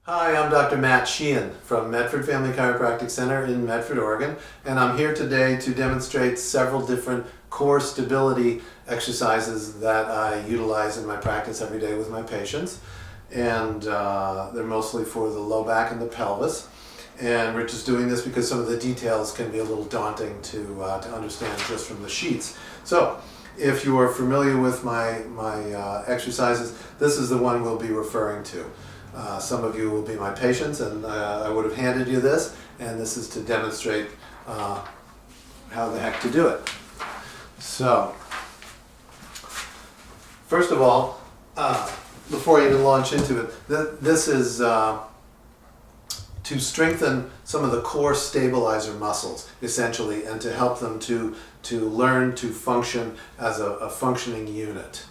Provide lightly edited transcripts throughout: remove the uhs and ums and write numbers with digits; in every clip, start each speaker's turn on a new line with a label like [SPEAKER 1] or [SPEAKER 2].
[SPEAKER 1] Hi, I'm Dr. Matt Sheehan from Medford Family Chiropractic Center in Medford, Oregon, and I'm here today to demonstrate several different core stability exercises that I utilize in my practice every day with my patients. And they're mostly for the low back and the pelvis. And we're just doing this because some of the details can be a little daunting to understand just from the sheets. So, if you are familiar with my exercises, this is the one we'll be referring to. Some of you will be my patients, and I would have handed you this, and this is to demonstrate how the heck to do it. So, first of all, before I even launch into it, this is to strengthen some of the core stabilizer muscles, essentially, and to help them to learn to function as a functioning unit.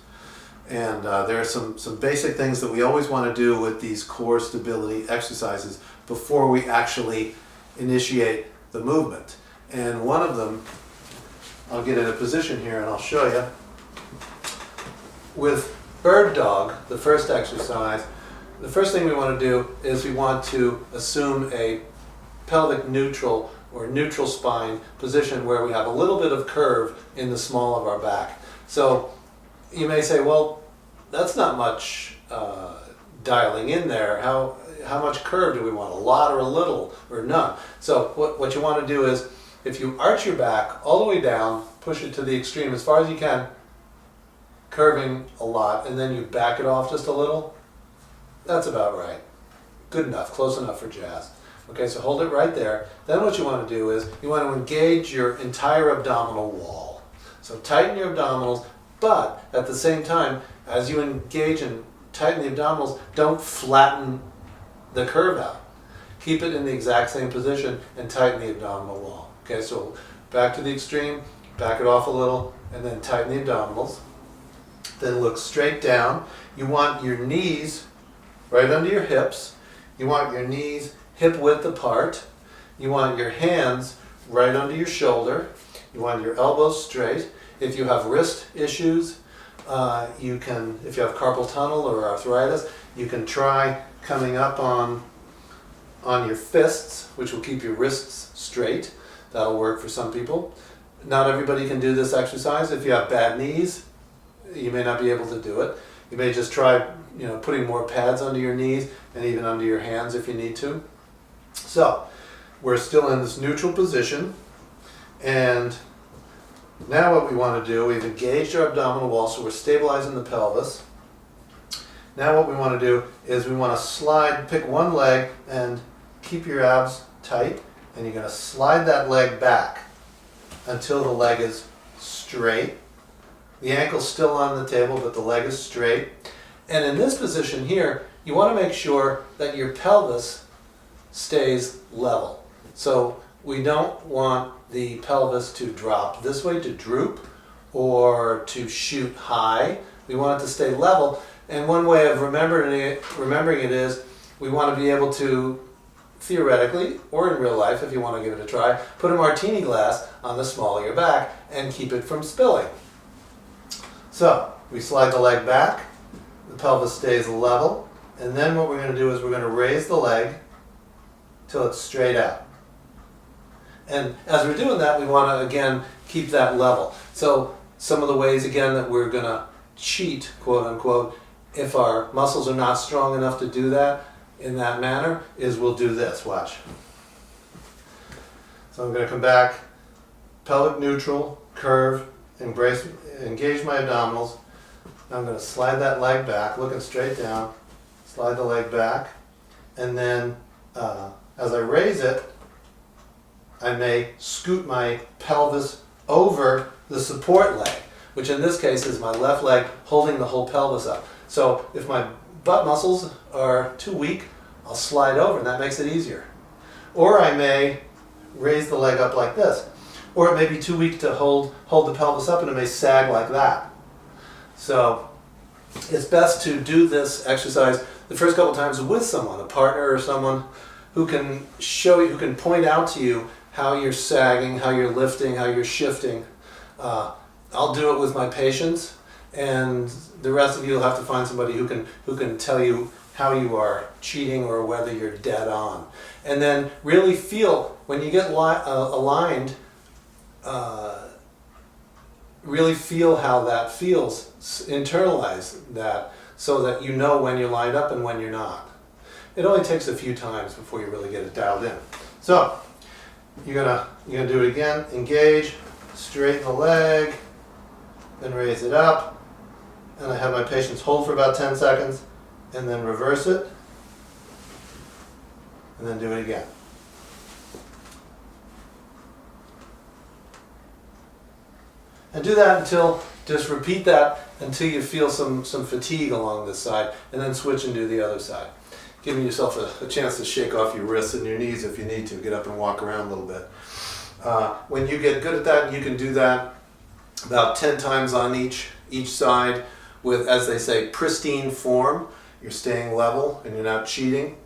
[SPEAKER 1] And there are some basic things that we always want to do with these core stability exercises before we actually initiate the movement. And one of them, I'll get in a position here and I'll show you. With bird dog, the first exercise, the first thing we want to do is we want to assume a pelvic neutral or neutral spine position where we have a little bit of curve in the small of our back. So you may say, well, that's not much dialing in there. How much curve do we want? A lot or a little or none? So what you want to do is, if you arch your back all the way down, push it to the extreme as far as you can, curving a lot, and then you back it off just a little, that's about right. Good enough, close enough for jazz. Okay, so hold it right there. Then what you want to do is, you want to engage your entire abdominal wall. So tighten your abdominals, but at the same time, as you engage and tighten the abdominals, don't flatten the curve out. Keep it in the exact same position and tighten the abdominal wall. Okay, so back to the extreme, back it off a little, and then tighten the abdominals. Then look straight down. You want your knees right under your hips. You want your knees hip width apart. You want your hands right under your shoulder. You want your elbows straight. If you have wrist issues, you can, if you have carpal tunnel or arthritis, you can try coming up on your fists, which will keep your wrists straight. That'll work for some people. Not everybody can do this exercise. If you have bad knees, you may not be able to do it. You may just try, putting more pads under your knees and even under your hands if you need to. So, we're still in this neutral position, and now what we want to do, we've engaged our abdominal wall, so we're stabilizing the pelvis. Now what we want to do is we want to slide, pick one leg and keep your abs tight, and you're going to slide that leg back until the leg is straight. The ankle's still on the table, but the leg is straight. And in this position here, you want to make sure that your pelvis stays level. So we don't want the pelvis to drop this way, to droop, or to shoot high. We want it to stay level. And one way of remembering it is, we want to be able to, theoretically, or in real life, if you want to give it a try, put a martini glass on the small of your back and keep it from spilling. So, we slide the leg back, the pelvis stays level, and then what we're going to do is we're going to raise the leg till it's straight out. And as we're doing that, we want to, again, keep that level. So some of the ways, again, that we're going to cheat, quote unquote, if our muscles are not strong enough to do that in that manner, is we'll do this. Watch. So I'm going to come back, pelvic neutral, curve, engage my abdominals. Now I'm going to slide that leg back, looking straight down, slide the leg back, and then as I raise it, I may scoot my pelvis over the support leg, which in this case is my left leg holding the whole pelvis up. So if my butt muscles are too weak, I'll slide over, and that makes it easier. Or I may raise the leg up like this. Or it may be too weak to hold the pelvis up, and it may sag like that. So it's best to do this exercise the first couple times with someone, a partner or someone who can show you, who can point out to you how you're sagging, how you're lifting, how you're shifting. I'll do it with my patients, and the rest of you will have to find somebody who can tell you how you are cheating or whether you're dead on. And then really feel, when you get aligned, really feel how that feels. Internalize that so that you know when you're lined up and when you're not. It only takes a few times before you really get it dialed in. So you're gonna do it again. Engage, straighten the leg, then raise it up. And I have my patients hold for about 10 seconds and then reverse it. And then do it again. And do that until, just repeat that until you feel some fatigue along this side, and then switch and do the other side. Giving yourself a chance to shake off your wrists and your knees if you need to, get up and walk around a little bit. When you get good at that, you can do that about 10 times on each side with, as they say, pristine form. You're staying level and you're not cheating.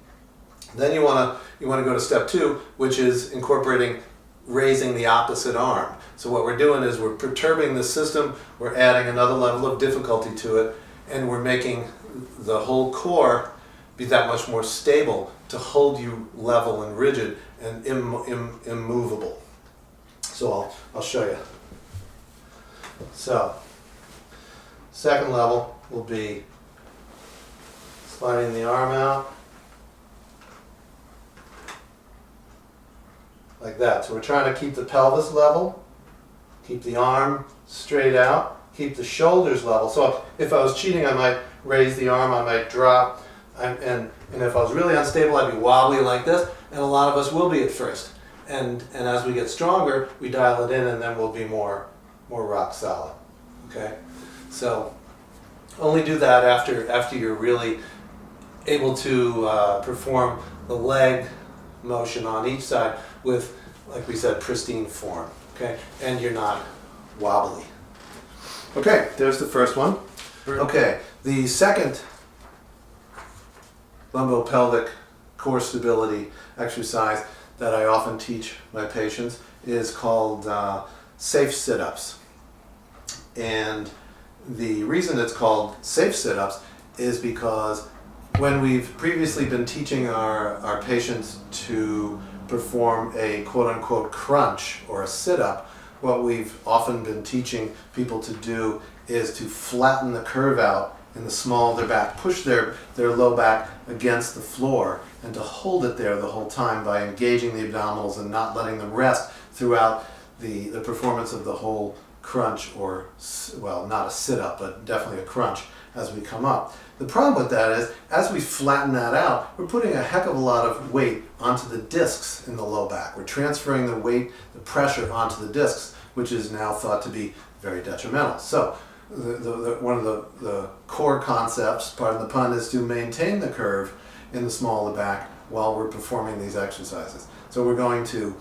[SPEAKER 1] Then you want to go to step 2, which is incorporating raising the opposite arm. So what we're doing is we're perturbing the system, we're adding another level of difficulty to it, and we're making the whole core be that much more stable to hold you level and rigid and immovable. So I'll show you. So second level will be sliding the arm out like that. So we're trying to keep the pelvis level, keep the arm straight out, keep the shoulders level. So if I was cheating, I might raise the arm, I might drop, and if I was really unstable, I'd be wobbly like this, and a lot of us will be at first. And as we get stronger, we dial it in, and then we'll be more rock solid. Okay? So only do that after you're really able to perform the leg motion on each side with, like we said, pristine form. Okay? And you're not wobbly. Okay, there's the first one. Okay, the second lumbopelvic core stability exercise that I often teach my patients is called safe sit-ups. And the reason it's called safe sit-ups is because when we've previously been teaching our patients to perform a quote-unquote crunch or a sit-up, what we've often been teaching people to do is to flatten the curve out in the small of their back, push their low back against the floor, and to hold it there the whole time by engaging the abdominals and not letting them rest throughout the performance of the whole crunch, or, well, not a sit-up, but definitely a crunch as we come up. The problem with that is, as we flatten that out, we're putting a heck of a lot of weight onto the discs in the low back. We're transferring the weight, the pressure onto the discs, which is now thought to be very detrimental. So one of the core concepts, pardon the pun, is to maintain the curve in the small of the back while we're performing these exercises. So we're going to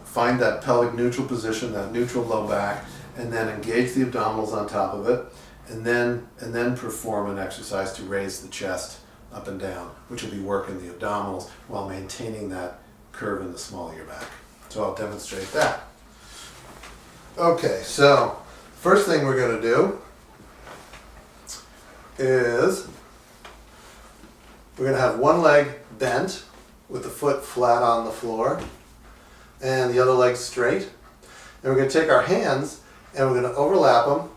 [SPEAKER 1] find that pelvic neutral position, that neutral low back, and then engage the abdominals on top of it, and then perform an exercise to raise the chest up and down, which will be working the abdominals while maintaining that curve in the small of your back. So I'll demonstrate that. Okay, so first thing we're going to do is we're going to have one leg bent with the foot flat on the floor and the other leg straight. And we're going to take our hands and we're going to overlap them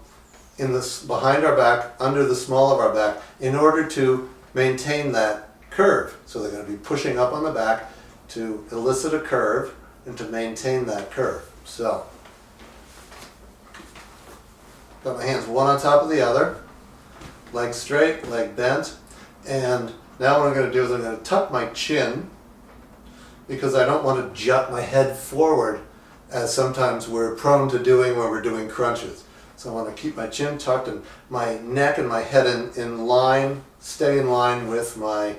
[SPEAKER 1] in this, behind our back, under the small of our back, in order to maintain that curve. So they're going to be pushing up on the back to elicit a curve and to maintain that curve. So got my hands one on top of the other, leg straight, leg bent, and now what I'm going to do is I'm going to tuck my chin, because I don't want to jut my head forward as sometimes we're prone to doing when we're doing crunches. So I want to keep my chin tucked and my neck and my head in line, stay in line with my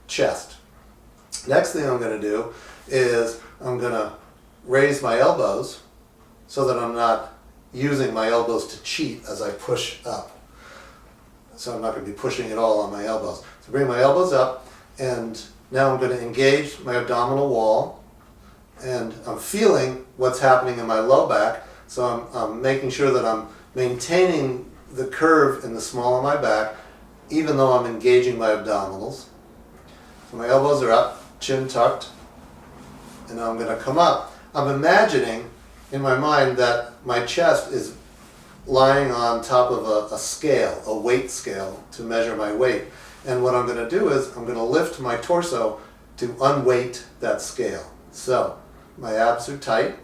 [SPEAKER 1] chest. Next thing I'm going to do is I'm going to raise my elbows so that I'm not using my elbows to cheat as I push up. So I'm not going to be pushing at all on my elbows. So bring my elbows up, and now I'm going to engage my abdominal wall, and I'm feeling what's happening in my low back. So I'm making sure that I'm maintaining the curve in the small of my back, even though I'm engaging my abdominals. So my elbows are up, chin tucked, and now I'm going to come up. I'm imagining in my mind that my chest is lying on top of a scale, a weight scale, to measure my weight. And what I'm going to do is I'm going to lift my torso to unweight that scale. So my abs are tight,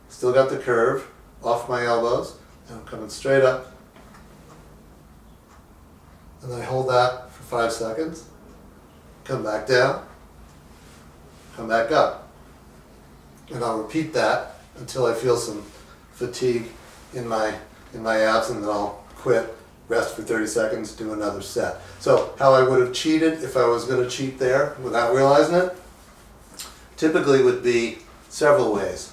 [SPEAKER 1] still got the curve off my elbows, and I'm coming straight up. And I hold that for 5 seconds, come back down, come back up. And I'll repeat that until I feel some fatigue in my abs, and then I'll quit, rest for 30 seconds, do another set. So how I would have cheated if I was going to cheat there without realizing it, typically would be several ways.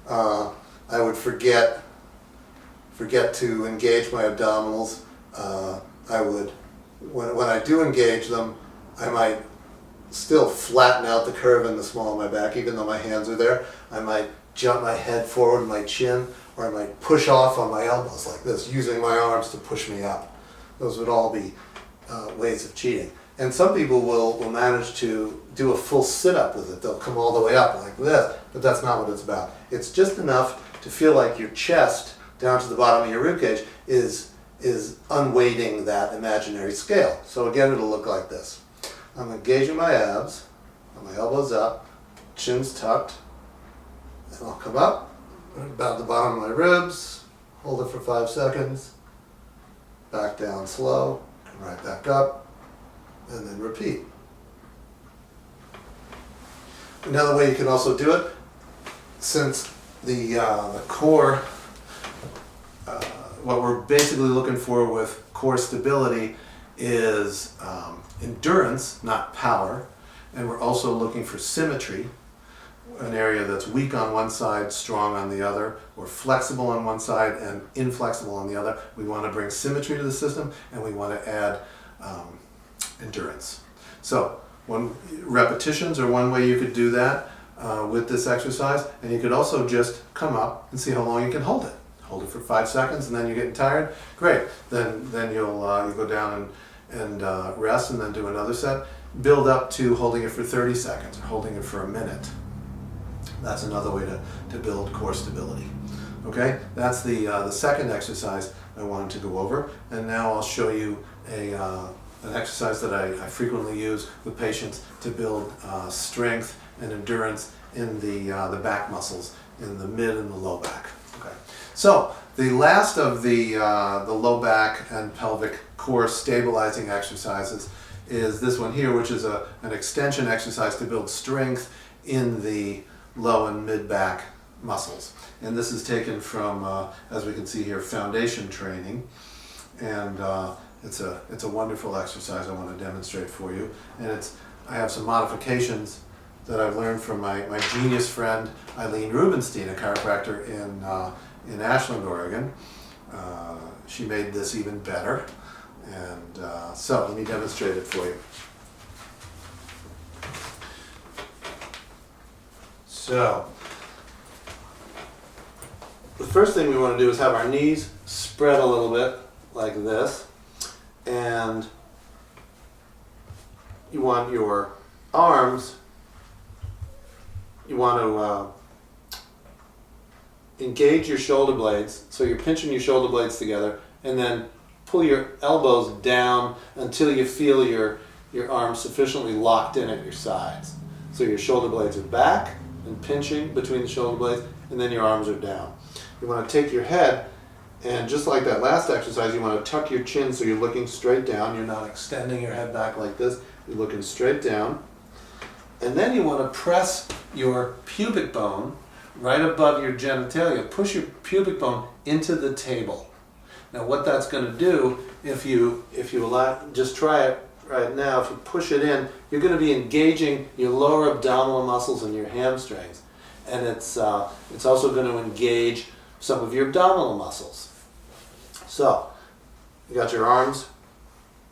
[SPEAKER 1] I would forget to engage my abdominals. I would, when I do engage them, I might still flatten out the curve in the small of my back, even though my hands are there. I might jump my head forward, my chin, or I might push off on my elbows like this, using my arms to push me up. Those would all be ways of cheating. And some people will manage to do a full sit-up with it. They'll come all the way up like this, but that's not what it's about. It's just enough to feel like your chest down to the bottom of your ribcage is unweighting that imaginary scale. So again, it'll look like this. I'm engaging my abs, my elbows up, chin's tucked, and I'll come up, about the bottom of my ribs, hold it for 5 seconds, back down slow, come right back up, and then repeat. Another way you can also do it, since the core, what we're basically looking for with core stability is endurance, not power, and we're also looking for symmetry, an area that's weak on one side, strong on the other, or flexible on one side and inflexible on the other. We want to bring symmetry to the system, and we want to add endurance. So repetitions are one way you could do that with this exercise, and you could also just come up and see how long you can hold it. Hold it for 5 seconds, and then you're getting tired. Great. Then you'll go down and rest, and then do another set. Build up to holding it for 30 seconds, or holding it for a minute. That's another way to build core stability. Okay, that's the second exercise I wanted to go over, and now I'll show you an exercise that I frequently use with patients to build strength and endurance in the back muscles, in the mid and the low back. Okay, so the last of the low back and pelvic core stabilizing exercises is this one here, which is an extension exercise to build strength in the low and mid back muscles. And this is taken from, as we can see here, foundation training. And it's a wonderful exercise I want to demonstrate for you. And I have some modifications that I've learned from my genius friend Eileen Rubenstein, a chiropractor in Ashland, Oregon. She made this even better. And so let me demonstrate it for you. So, the first thing we want to do is have our knees spread a little bit like this, and you want your arms, you want to engage your shoulder blades, so you're pinching your shoulder blades together, and then pull your elbows down until you feel your arms sufficiently locked in at your sides. So your shoulder blades are back and pinching between the shoulder blades, and then your arms are down. You want to take your head, and just like that last exercise, you want to tuck your chin so you're looking straight down. You're not extending your head back like this. You're looking straight down. And then you want to press your pubic bone right above your genitalia. Push your pubic bone into the table. Now what that's going to do, if you allow, just try it right now, if you push it in, you're going to be engaging your lower abdominal muscles and your hamstrings. And it's also going to engage some of your abdominal muscles. So, you got your arms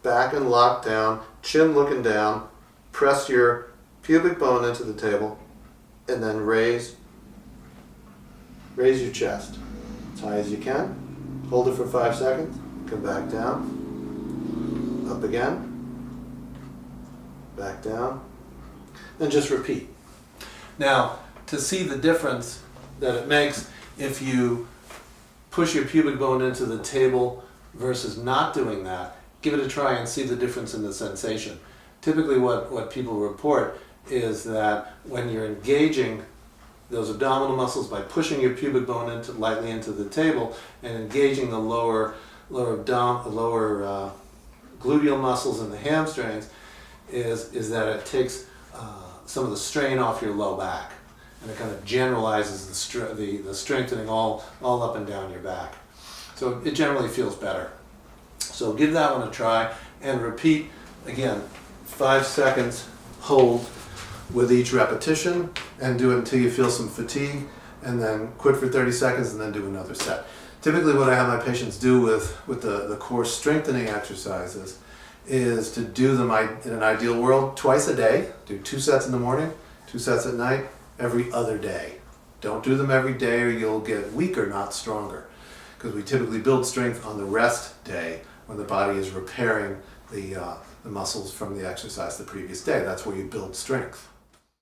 [SPEAKER 1] back and locked down, chin looking down, press your pubic bone into the table, and then raise your chest as high as you can. Hold it for 5 seconds, come back down, Up again. Back down. Then just repeat. Now, to see the difference that it makes if you push your pubic bone into the table versus not doing that, give it a try and see the difference in the sensation. Typically what people report is that when you're engaging those abdominal muscles by pushing your pubic bone lightly into the table and engaging the lower gluteal muscles and the hamstrings, is that it takes some of the strain off your low back, and it kind of generalizes the strengthening all up and down your back. So it generally feels better. So give that one a try and repeat again, 5 seconds hold with each repetition, and do it until you feel some fatigue, and then quit for 30 seconds and then do another set. Typically what I have my patients do with the core strengthening exercises is to do them in an ideal world twice a day. Do 2 sets in the morning, 2 sets at night, every other day. Don't do them every day or you'll get weaker, not stronger. Because we typically build strength on the rest day when the body is repairing the muscles from the exercise the previous day. That's where you build strength.